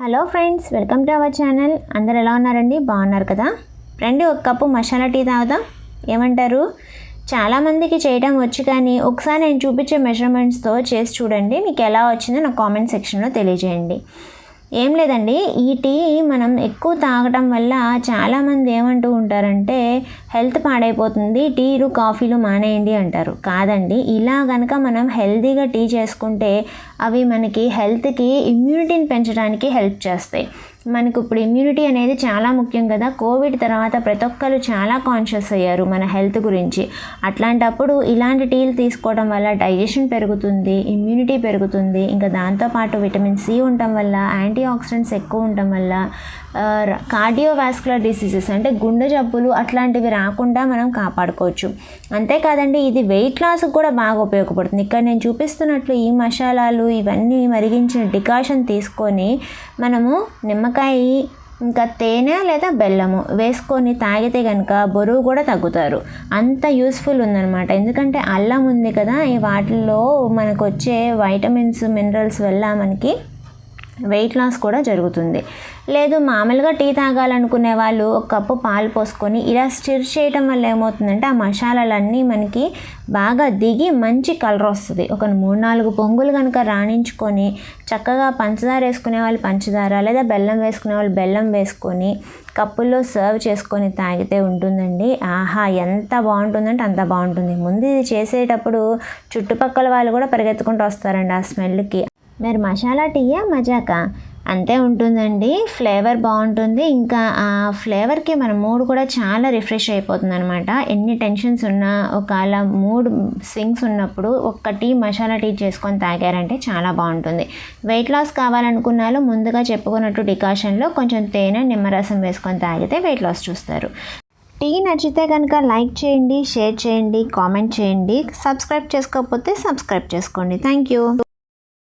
Hello friends, welcome to our channel. అందరు ఎలా ఉన్నారండి? బాగున్నారు కదా? రండి ఒక కప్పు మసాలా టీ తాగుదాం. ఏమంటారు? చాలామందికి చేయడం వచ్చు, కానీ ఒకసారి నేను చూపించే మెజర్మెంట్స్తో చేసి చూడండి. మీకు ఎలా వచ్చిందో నాకు కామెంట్ సెక్షన్లో తెలియజేయండి. ఏం లేదండి, ఈ టీ మనం ఎక్కువ తాగటం వల్ల చాలామంది ఏమంటూ ఉంటారంటే హెల్త్ పాడైపోతుంది, టీలు కాఫీలు మానేయండి అంటారు. కాదండి, ఇలా కనుక మనం హెల్తీగా టీ చేసుకుంటే అవి మనకి హెల్త్కి ఇమ్యూనిటీని పెంచడానికి హెల్ప్ చేస్తాయి. మనకు ఇప్పుడు ఇమ్యూనిటీ అనేది చాలా ముఖ్యం కదా. కోవిడ్ తర్వాత ప్రతి ఒక్కరు చాలా కాన్షియస్ అయ్యారు మన హెల్త్ గురించి. అట్లాంటప్పుడు ఇలాంటి టీలు తీసుకోవడం వల్ల డైజెషన్ పెరుగుతుంది, ఇమ్యూనిటీ పెరుగుతుంది. ఇంకా దాంతోపాటు విటమిన్ సి ఉండటం వల్ల, యాంటీ ఆక్సిడెంట్స్ ఎక్కువ ఉండటం వల్ల కార్డియోవాస్కులర్ డిసీజెస్ అంటే గుండె జబ్బులు అట్లాంటివి రాకుండా మనం కాపాడుకోవచ్చు. అంతేకాదండి, ఇది వెయిట్ లాస్కి కూడా బాగా ఉపయోగపడుతుంది. ఇక్కడ నేను చూపిస్తున్నట్లు ఈ మసాలాలు ఇవన్నీ మరిగించిన డికాషన్ తీసుకొని మనము నిమ్మకాయ ఇంకా తేనె లేదా బెల్లము వేసుకొని తాగితే కనుక బరువు కూడా తగ్గుతారు. అంత యూస్ఫుల్ ఉందన్నమాట. ఎందుకంటే అల్లం ఉంది కదా, ఈ వాటిల్లో మనకు వచ్చే వైటమిన్స్ మినరల్స్ వల్ల మనకి వెయిట్ లాస్ కూడా జరుగుతుంది. లేదు మామూలుగా టీ తాగాలనుకునే వాళ్ళు ఒక కప్పు పాలు పోసుకొని ఇలా స్టిర్ చేయటం వల్ల ఏమవుతుందంటే ఆ మసాలాలన్నీ మనకి బాగా దిగి మంచి కలర్ వస్తుంది. ఒక 3-4 పొంగులు కనుక రాణించుకొని చక్కగా పంచదార వేసుకునే వాళ్ళు పంచదార లేదా బెల్లం వేసుకునే వాళ్ళు బెల్లం వేసుకొని కప్పుల్లో సర్వ్ చేసుకొని తాగితే ఉంటుందండి. ఆహా, ఎంత బాగుంటుందంటే అంత బాగుంటుంది. ముందు ఇది చేసేటప్పుడు చుట్టుపక్కల వాళ్ళు కూడా పరిగెత్తుకుంటూ వస్తారండి ఆ స్మెల్కి. మరి మసాలా టీయా మజాకా అంతే ఉంటుందండి. ఫ్లేవర్ బాగుంటుంది. ఇంకా ఆ ఫ్లేవర్కి మన మూడ్ కూడా చాలా రిఫ్రెష్ అయిపోతుంది అనమాట. ఎన్ని టెన్షన్స్ ఉన్నా, ఒకవేళ మూడ్ స్వింగ్స్ ఉన్నప్పుడు ఒక్క టీ మసాలా టీ చేసుకొని తాగారంటే చాలా బాగుంటుంది. వెయిట్ లాస్ కావాలనుకున్నాలో ముందుగా చెప్పుకున్నట్టు డికాషన్లో కొంచెం తేనె నిమ్మరసం వేసుకొని తాగితే వెయిట్ లాస్ చూస్తారు. టీ నచ్చితే కనుక లైక్ చేయండి, షేర్ చేయండి, కామెంట్ చేయండి. సబ్స్క్రైబ్ చేసుకోకపోతే సబ్స్క్రైబ్ చేసుకోండి. Thank you.